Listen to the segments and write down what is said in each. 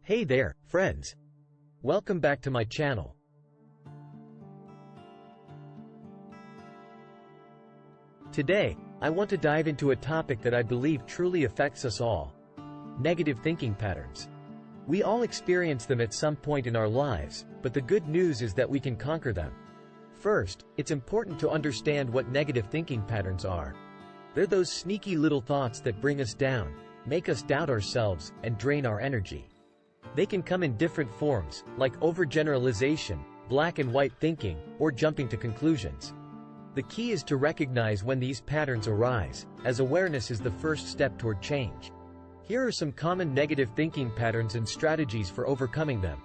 Hey there, friends! Welcome back to my channel. Today, I want to dive into a topic that I believe truly affects us all: negative thinking patterns. We all experience them at some point in our lives, but the good news is that we can conquer them. First, it's important to understand what negative thinking patterns are. They're those sneaky little thoughts that bring us down, make us doubt ourselves, and drain our energy. They can come in different forms, like overgeneralization, black and white thinking, or jumping to conclusions. The key is to recognize when these patterns arise, as awareness is the first step toward change. Here are some common negative thinking patterns and strategies for overcoming them.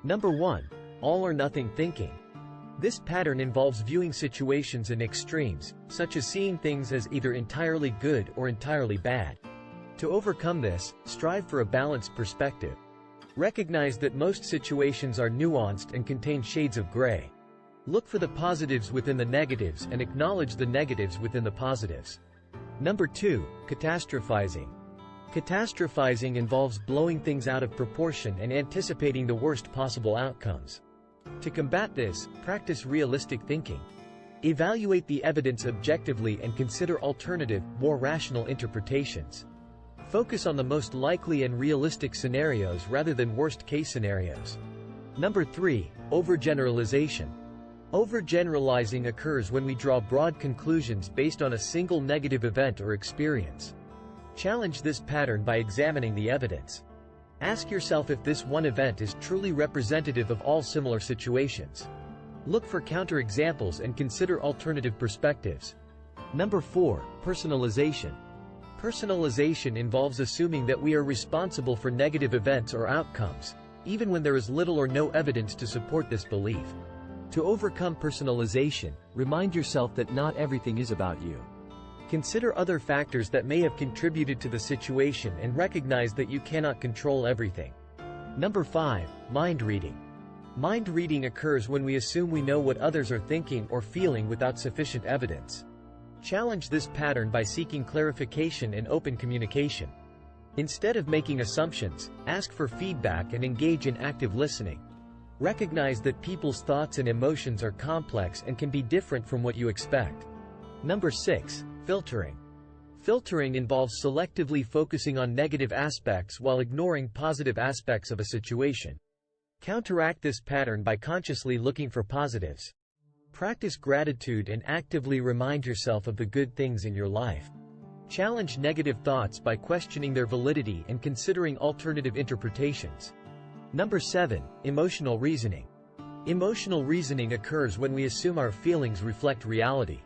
Number 1. All or nothing thinking. This pattern involves viewing situations in extremes, such as seeing things as either entirely good or entirely bad. To overcome this, strive for a balanced perspective. Recognize that most situations are nuanced and contain shades of gray. Look for the positives within the negatives and acknowledge the negatives within the positives. Number 2. Catastrophizing. Catastrophizing involves blowing things out of proportion and anticipating the worst possible outcomes. To combat this, practice realistic thinking. Evaluate the evidence objectively and consider alternative, more rational interpretations. Focus on the most likely and realistic scenarios rather than worst-case scenarios. Number 3. Overgeneralization. Overgeneralizing occurs when we draw broad conclusions based on a single negative event or experience. Challenge this pattern by examining the evidence. Ask yourself if this one event is truly representative of all similar situations. Look for counterexamples and consider alternative perspectives. Number 4. Personalization. Personalization involves assuming that we are responsible for negative events or outcomes, even when there is little or no evidence to support this belief. To overcome personalization, remind yourself that not everything is about you. Consider other factors that may have contributed to the situation and recognize that you cannot control everything. Number 5. Mind reading. Mind reading occurs when we assume we know what others are thinking or feeling without sufficient evidence. Challenge this pattern by seeking clarification and open communication. Instead of making assumptions, ask for feedback and engage in active listening. Recognize that people's thoughts and emotions are complex and can be different from what you expect. Number 6. Filtering. Filtering involves selectively focusing on negative aspects while ignoring positive aspects of a situation. Counteract this pattern by consciously looking for positives. Practice gratitude and actively remind yourself of the good things in your life. Challenge negative thoughts by questioning their validity and considering alternative interpretations. Number 7. Emotional reasoning. Emotional reasoning occurs when we assume our feelings reflect reality.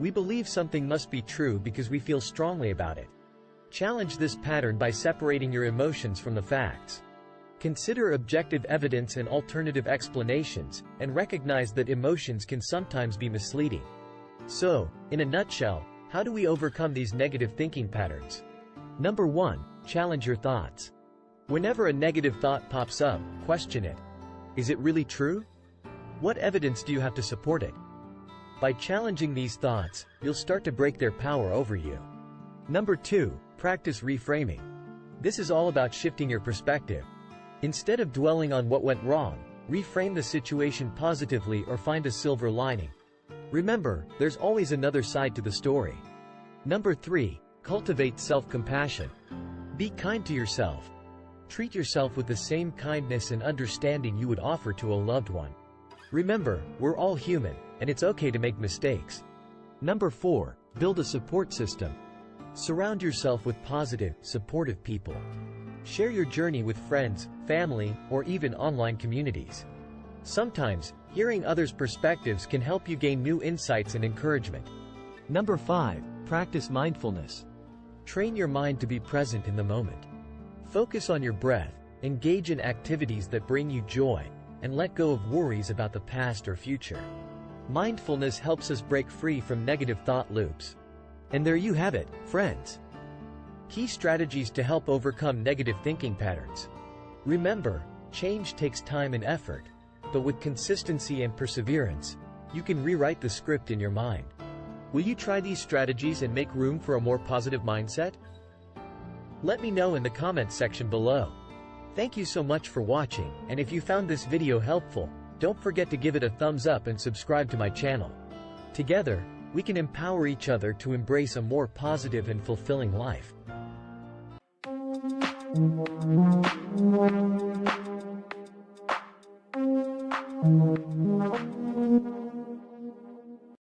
We believe something must be true because we feel strongly about it. Challenge this pattern by separating your emotions from the facts. Consider objective evidence and alternative explanations, and recognize that emotions can sometimes be misleading. So, in a nutshell, how do we overcome these negative thinking patterns? Number 1. Challenge your thoughts. Whenever a negative thought pops up, question it. Is it really true? What evidence do you have to support it? By challenging these thoughts, you'll start to break their power over you. Number 2. Practice reframing. This is all about shifting your perspective. Instead of dwelling on what went wrong, reframe the situation positively or find a silver lining. Remember, there's always another side to the story. Number 3. Cultivate self-compassion. Be kind to yourself. Treat yourself with the same kindness and understanding you would offer to a loved one. Remember, we're all human, and it's okay to make mistakes. Number 4. Build a support system. Surround yourself with positive, supportive people. Share your journey with friends, family, or even online communities. Sometimes, hearing others' perspectives can help you gain new insights and encouragement. Number 5. Practice mindfulness. Train your mind to be present in the moment. Focus on your breath, engage in activities that bring you joy, and let go of worries about the past or future. Mindfulness helps us break free from negative thought loops. And there you have it, friends. Key strategies to help overcome negative thinking patterns. Remember, change takes time and effort, but with consistency and perseverance, you can rewrite the script in your mind. Will you try these strategies and make room for a more positive mindset? Let me know in the comments section below. Thank you so much for watching, and if you found this video helpful, don't forget to give it a thumbs up and subscribe to my channel. Together, we can empower each other to embrace a more positive and fulfilling life.